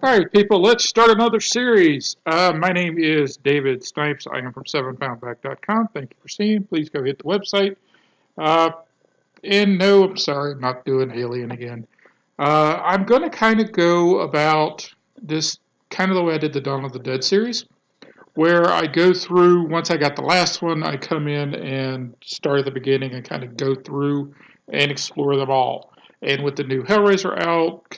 All right, people, let's start another series. My name is David Snipes. I am from 7poundback.com. Thank you for seeing. Please go hit the website. Uh, and no, I'm sorry, I'm not doing Alien again. I'm going to kind of go about this kind of the way I did the Dawn of the Dead series, where I go through, once I got the last one, I come in and start at the beginning and kind of go through and explore them all. And with the new Hellraiser out,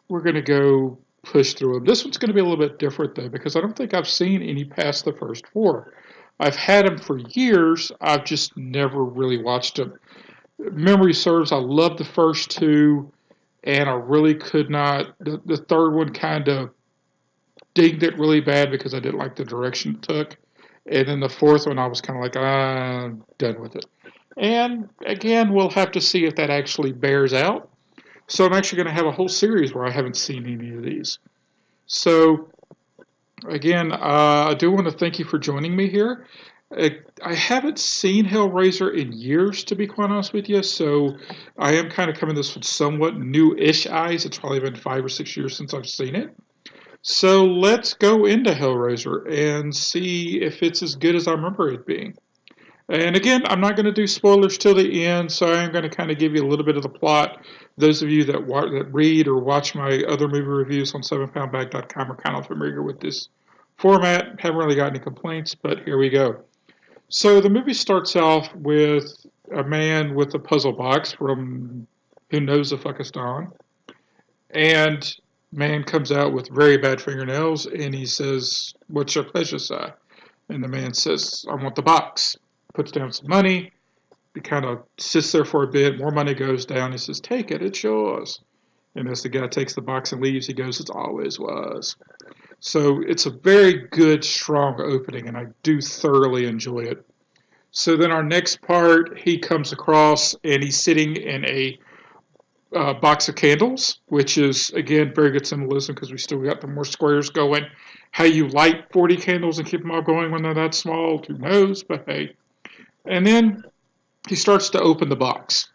we're going to go push through them. This one's going to be a little bit different, though, because I don't think I've seen any past the first four. I've had them for years. I've just never really watched them. Memory serves, I loved the first two, and I really could not. The third one kind of dinged it really bad because I didn't like the direction it took. And then the fourth one, I was kind of like, I'm done with it. And again, we'll have to see if that actually bears out. So I'm actually going to have a whole series where I haven't seen any of these. So again, I do want to thank you for joining me here. I haven't seen Hellraiser in years, to be quite honest with you, so I am kind of coming this with somewhat new-ish eyes. It's probably been 5 or 6 years since I've seen it. So let's go into Hellraiser and see if it's as good as I remember it being. And again, I'm not going to do spoilers till the end, so I am going to kind of give you a little bit of the plot. Those of you that read or watch my other movie reviews on 7poundbag.com are kind of familiar with this format. Haven't really got any complaints, but here we go. So the movie starts off with a man with a puzzle box from who knows the fuck is Don, and man comes out with very bad fingernails, and he says, "What's your pleasure, sir?" And the man says, "I want the box." Puts down some money. He kind of sits there for a bit. More money goes down. He says, "Take it. It's yours." And as the guy takes the box and leaves, he goes, "It always was." So it's a very good, strong opening, and I do thoroughly enjoy it. So then our next part, he comes across, and he's sitting in a box of candles, which is, again, very good symbolism because we still got the more squares going. How you light 40 candles and keep them all going when they're that small, who knows, but hey. And then he starts to open the box.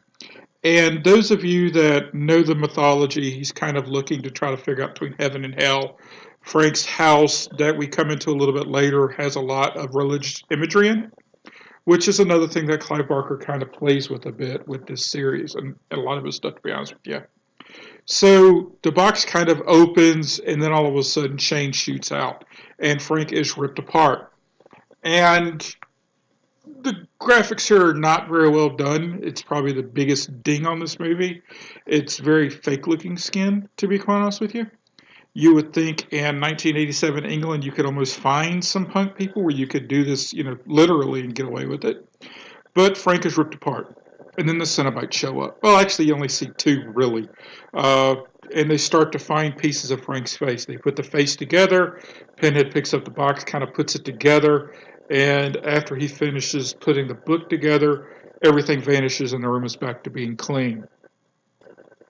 And those of you that know the mythology, he's kind of looking to try to figure out between heaven and hell. Frank's house, that we come into a little bit later, has a lot of religious imagery in it, which is another thing that Clive Barker kind of plays with a bit with this series and a lot of his stuff, to be honest with you. So the box kind of opens, and then all of a sudden, Shane shoots out, and Frank is ripped apart. And the graphics here are not very well done. It's probably the biggest ding on this movie. It's very fake looking skin, to be quite honest with you. You would think in 1987 England you could almost find some punk people where you could do this, literally and get away with it. But Frank is ripped apart. And then the Cenobites show up. Well, actually, you only see two, really. And they start to find pieces of Frank's face. They put the face together. Pinhead picks up the box, kind of puts it together. And after he finishes putting the book together, everything vanishes and the room is back to being clean.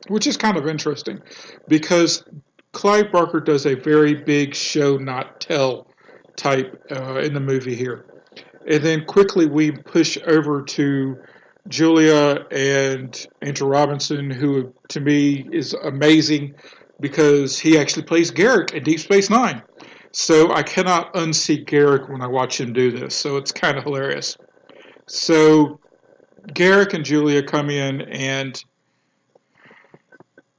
Which is kind of interesting because Clive Barker does a very big show, not tell type in the movie here. And then quickly we push over to Julia and Andrew Robinson, who to me is amazing because he actually plays Garrick in Deep Space Nine. So I cannot unsee Garrick when I watch him do this. So it's kind of hilarious. So Garrick and Julia come in, and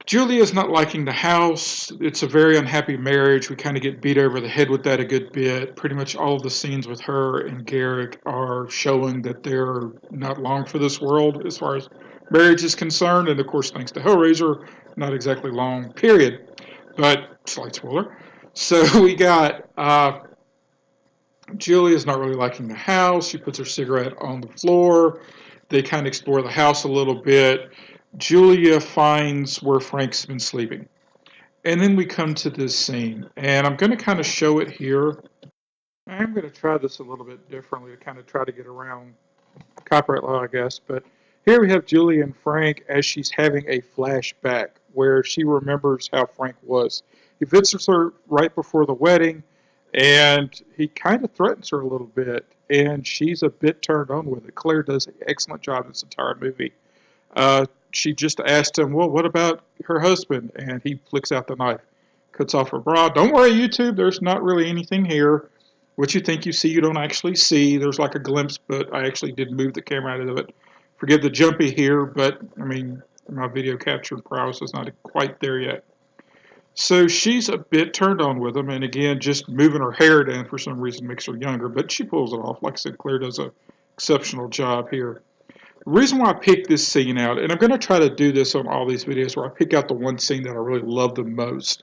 Julia's not liking the house. It's a very unhappy marriage. We kind of get beat over the head with that a good bit. Pretty much all of the scenes with her and Garrick are showing that they're not long for this world as far as marriage is concerned. And of course, thanks to Hellraiser, not exactly long, period. But slight spoiler. So we got Julia's not really liking the house. She puts her cigarette on the floor. They kind of explore the house a little bit. Julia finds where Frank's been sleeping. And then we come to this scene. And I'm going to kind of show it here. I'm going to try this a little bit differently to kind of try to get around copyright law, I guess. But here we have Julia and Frank as she's having a flashback where she remembers how Frank was. He visits her right before the wedding, and he kind of threatens her a little bit, and she's a bit turned on with it. Claire does an excellent job in this entire movie. She just asked him, "Well, what about her husband?" And he flicks out the knife cuts off her bra. Don't worry, YouTube, there's not really anything here. What you think you see, you don't actually see. There's like a glimpse, but I actually did move the camera out of it. Forgive the jumpy here, but I mean, my video capture prowess is not quite there yet. So she's a bit turned on with him, and again, just moving her hair down for some reason makes her younger, but she pulls it off. Like I said, Claire does an exceptional job here. The reason why I picked this scene out, and I'm going to try to do this on all these videos where I pick out the one scene that I really love the most,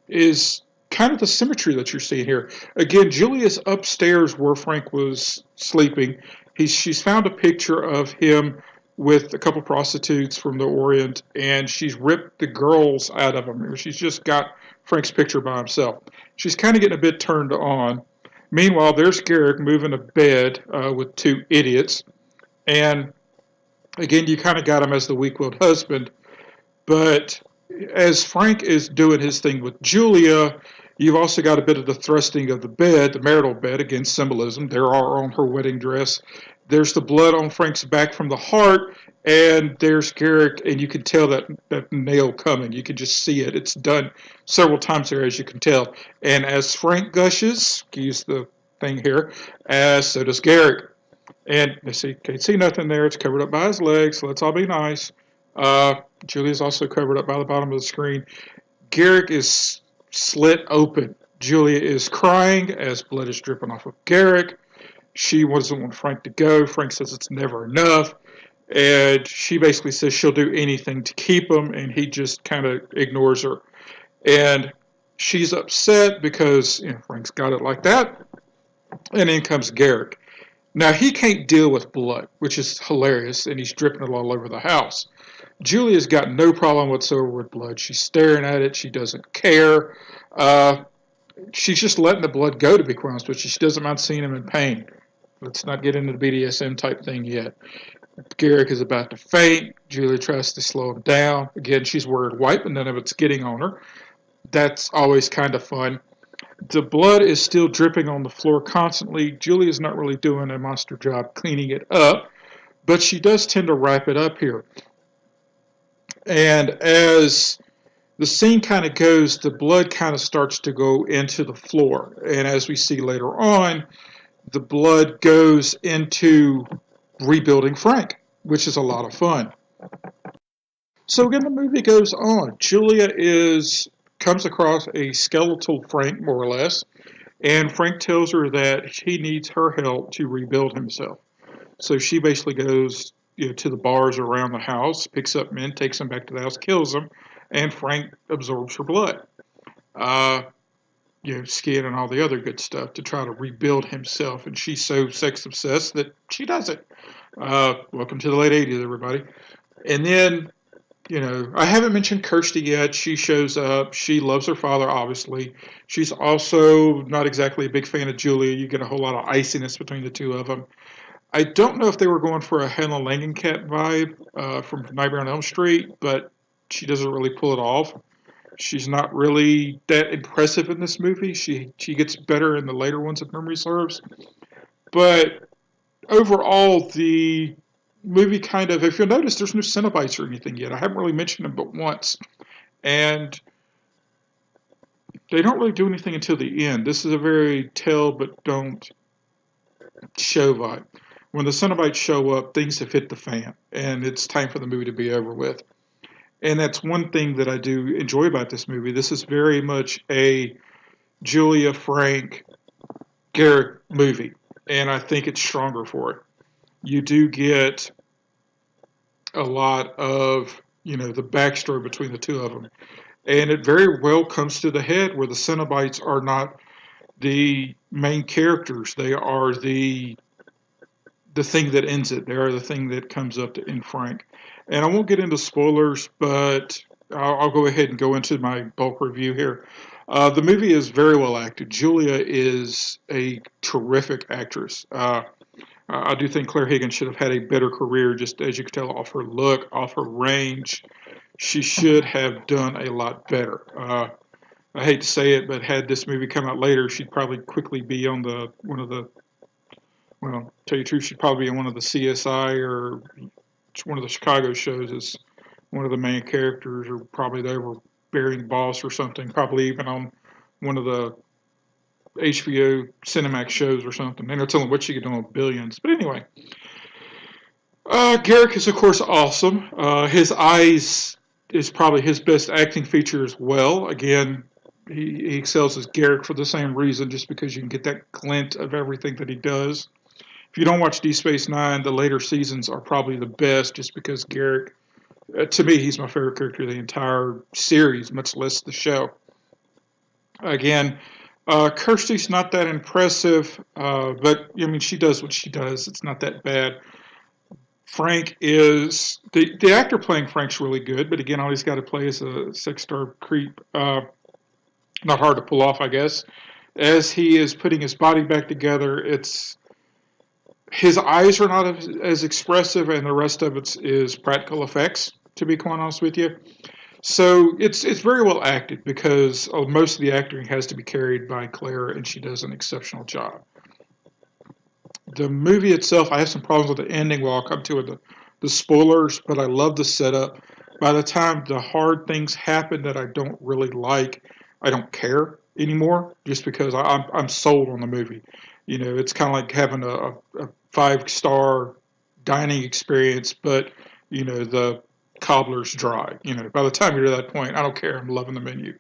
is kind of the symmetry that you're seeing here. Again, Julia's upstairs where Frank was sleeping. She's found a picture of him with a couple prostitutes from the Orient, and she's ripped the girls out of him. She's just got Frank's picture by himself. She's kind of getting a bit turned on. Meanwhile, there's Garrick moving a bed with two idiots. And again, you kind of got him as the weak-willed husband. But as Frank is doing his thing with Julia, you've also got a bit of the thrusting of the bed, the marital bed, again, symbolism. There are on her wedding dress. There's the blood on Frank's back from the heart, and there's Garrick, and you can tell that nail coming. You can just see it. It's done several times there, as you can tell. And as Frank gushes, excuse the thing here, so does Garrick. And you see, can't see nothing there. It's covered up by his legs, so let's all be nice. Julia's also covered up by the bottom of the screen. Garrick is slit open. Julia is crying as blood is dripping off of Garrick. She doesn't want Frank to go. Frank says it's never enough. And she basically says she'll do anything to keep him, and he just kind of ignores her. And she's upset because Frank's got it like that. And in comes Garrick. Now, he can't deal with blood, which is hilarious, and he's dripping it all over the house. Julia's got no problem whatsoever with blood. She's staring at it. She doesn't care. She's just letting the blood go, to be quite honest with you. She doesn't mind seeing him in pain. Let's not get into the BDSM type thing yet. Garrick is about to faint. Julia tries to slow him down. Again, she's wearing white, but none of it's getting on her. That's always kind of fun. The blood is still dripping on the floor constantly. Julia's not really doing a monster job cleaning it up, but she does tend to wrap it up here. And as the scene kind of goes, the blood kind of starts to go into the floor. And as we see later on, the blood goes into rebuilding Frank, which is a lot of fun. So again, the movie goes on. Julia comes across a skeletal Frank, more or less, and Frank tells her that he needs her help to rebuild himself. So she basically goes to the bars around the house, picks up men, takes them back to the house, kills them, and Frank absorbs her blood. Skin and all the other good stuff to try to rebuild himself. And she's so sex obsessed that she does it. Welcome to the late 80s, everybody. And then I haven't mentioned Kirsty yet. She shows up. She loves her father, obviously. She's also not exactly a big fan of Julia. You get a whole lot of iciness between the two of them. I don't know if they were going for a Helen Langenkamp vibe from Nightmare on Elm Street, but she doesn't really pull it off. She's not really that impressive in this movie. She gets better in the later ones, if memory serves. But overall, the movie kind of, if you'll notice, there's no Cenobites or anything yet. I haven't really mentioned them but once. And they don't really do anything until the end. This is a very tell but don't show vibe. When the Cenobites show up, things have hit the fan. And it's time for the movie to be over with. And that's one thing that I do enjoy about this movie. This is very much a Julia, Frank, Garrick movie. And I think it's stronger for it. You do get a lot of, the backstory between the two of them. And it very well comes to the head where the Cenobites are not the main characters. They are the thing that ends it. They are the thing that comes up to end Frank. And I won't get into spoilers, but I'll go ahead and go into my bulk review here. The movie is very well acted. Julia is a terrific actress. I do think Claire Higgins should have had a better career, just as you can tell off her look, off her range. She should have done a lot better. I hate to say it, but had this movie come out later, she'd probably quickly be on tell you the truth, she'd probably be on one of the CSI or one of the Chicago shows as one of the main characters, or probably over burying boss or something, probably even on one of the HBO Cinemax shows or something. And they're telling what she could do on Billions. But anyway, Garrick is, of course, awesome. His eyes is probably his best acting feature as well. Again, he excels as Garrick for the same reason, just because you can get that glint of everything that he does. If you don't watch Deep Space Nine, the later seasons are probably the best, just because Garrick, to me, he's my favorite character of the entire series, much less the show. Again, Kirsty's not that impressive, but I mean, she does what she does. It's not that bad. Frank is the actor playing Frank's really good, but again, all he's got to play is a six-star creep. Not hard to pull off, I guess. As he is putting his body back together, it's his eyes are not as expressive, and the rest of it is practical effects. To be quite honest with you, so it's very well acted, because most of the acting has to be carried by Claire, and she does an exceptional job. The movie itself, I have some problems with the ending. Well, I'll come to the spoilers, but I love the setup. By the time the hard things happen that I don't really like, I don't care anymore, just because I'm sold on the movie. You know, it's kind of like having a 5-star dining experience, but, you know, the cobbler's dry. You know, by the time you're to that point, I don't care. I'm loving the menu.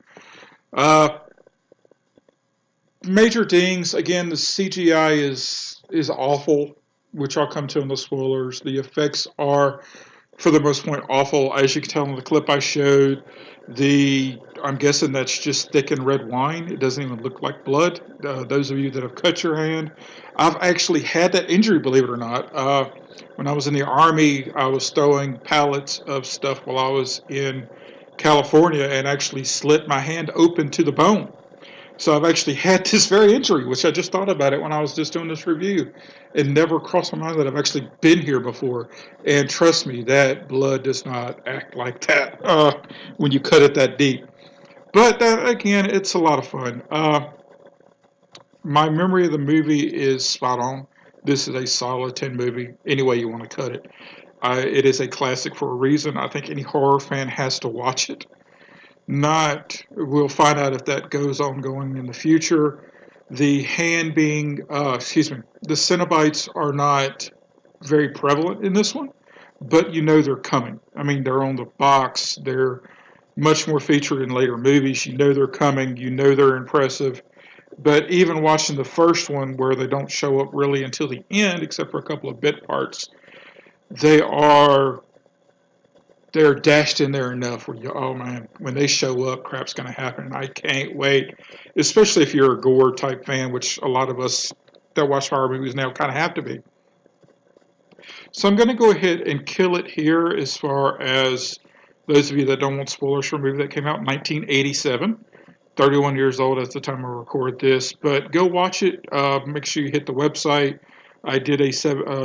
Major dings, again, the CGI is awful, which I'll come to in the spoilers. The effects are, for the most part, awful. As you can tell in the clip I showed, I'm guessing that's just thickened red wine. It doesn't even look like blood. Those of you that have cut your hand, I've actually had that injury, believe it or not. When I was in the Army, I was throwing pallets of stuff while I was in California, and actually slit my hand open to the bone. So I've actually had this very injury, which I just thought about it when I was just doing this review. It never crossed my mind that I've actually been here before. And trust me, that blood does not act like that when you cut it that deep. But again, it's a lot of fun. My memory of the movie is spot on. This is a solid 10 movie, any way you want to cut it. It is a classic for a reason. I think any horror fan has to watch it. We'll find out if that goes on going in the future. The the Cenobites are not very prevalent in this one, but you know they're coming. I mean, they're on the box. They're much more featured in later movies. You know they're coming. You know they're impressive. But even watching the first one, where they don't show up really until the end, except for a couple of bit parts, they're dashed in there enough where oh man, when they show up, crap's going to happen. And I can't wait, especially if you're a gore type fan, which a lot of us that watch horror movies now kind of have to be. So I'm going to go ahead and kill it here, as far as those of you that don't want spoilers for a movie that came out in 1987. 31 years old at the time I record this, but go watch it. Make sure you hit the website. I did a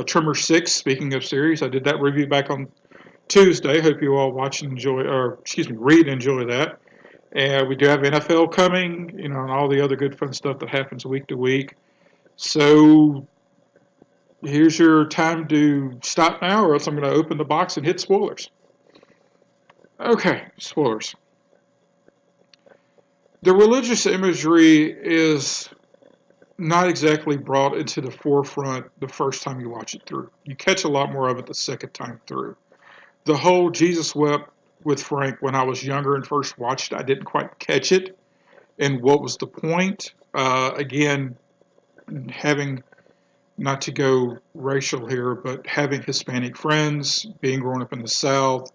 Tremor 6, speaking of series. I did that review back on Tuesday. Hope you all watch and enjoy, read and enjoy that. And we do have NFL coming, and all the other good fun stuff that happens week to week. So here's your time to stop now, or else I'm going to open the box and hit spoilers. Okay, spoilers. The religious imagery is not exactly brought into the forefront the first time you watch it through. You catch a lot more of it the second time through. The whole Jesus wept with Frank, when I was younger and first watched it, I didn't quite catch it. And what was the point? Again, having, not to go racial here, but having Hispanic friends, being grown up in the South,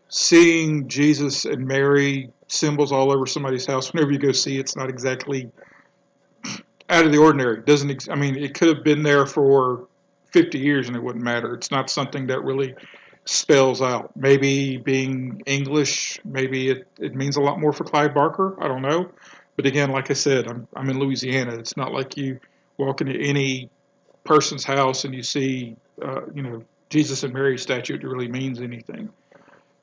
seeing Jesus and Mary symbols all over somebody's house whenever you go see it, it's not exactly out of the ordinary. It could have been there for 50 years and it wouldn't matter. It's not something that really spells out. Maybe being English, maybe it means a lot more for Clive Barker. I don't know. But again, like I said, I'm in Louisiana. It's not like you walk into any person's house and you see, Jesus and Mary statue. It really means anything.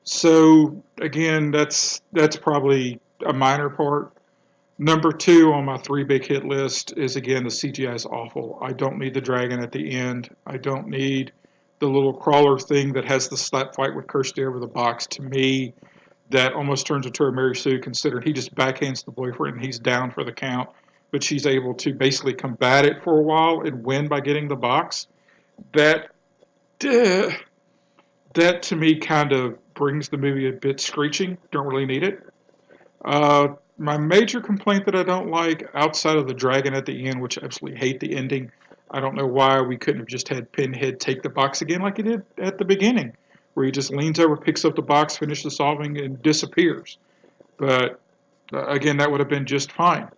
So again, that's probably a minor part. Number 2 on my 3 big hit list is, again, the CGI is awful. I don't need the dragon at the end. I don't need the little crawler thing that has the slap fight with Kirsty over the box. To me, that almost turns into a Mary Sue, considering he just backhands the boyfriend and he's down for the count, but she's able to basically combat it for a while and win by getting the box. That uh, that to me kind of brings the movie a bit screeching. Don't really need it. My major complaint that I don't like, outside of the dragon at the end, which I absolutely hate the ending, I don't know why we couldn't have just had Pinhead take the box again like he did at the beginning, where he just leans over, picks up the box, finishes the solving, and disappears. But again, that would have been just fine.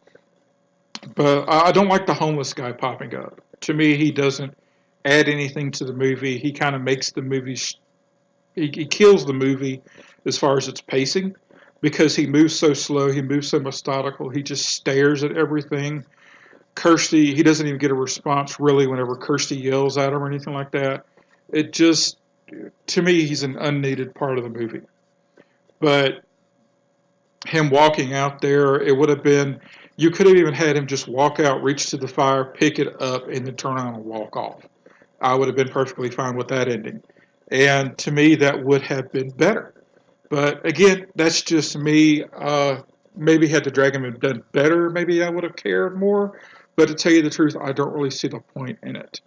But I don't like the homeless guy popping up. To me, he doesn't add anything to the movie. He kind of makes the movie, he kills the movie as far as its pacing because he moves so slow, he moves so methodical, he just stares at everything. Kirsty, he doesn't even get a response really whenever Kirsty yells at him or anything like that. It just, to me, he's an unneeded part of the movie. But him walking out there, it would have been, you could have even had him just walk out, reach to the fire, pick it up, and then turn around and walk off. I would have been perfectly fine with that ending. And to me, that would have been better. But again, that's just me. Maybe had the dragon been done better, maybe I would have cared more. But to tell you the truth, I don't really see the point in it.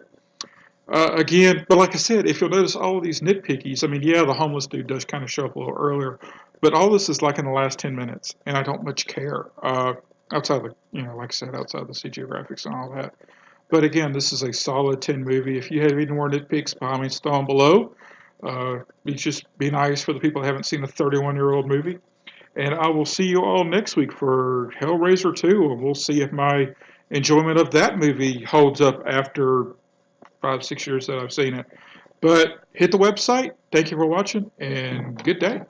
Again, but like I said, if you'll notice all of these nitpickies, I mean, yeah, the homeless dude does kind of show up a little earlier, but all this is like in the last 10 minutes, and I don't much care. Outside the, like I said, outside the CG graphics and all that. But again, this is a solid 10 movie. If you have any more nitpicks, by all means, throw them below. Just be nice for the people who haven't seen a 31-year-old movie. And I will see you all next week for Hellraiser 2, and we'll see if my enjoyment of that movie holds up after 5-6 years that I've seen it. But hit the website. Thank you for watching, and good day.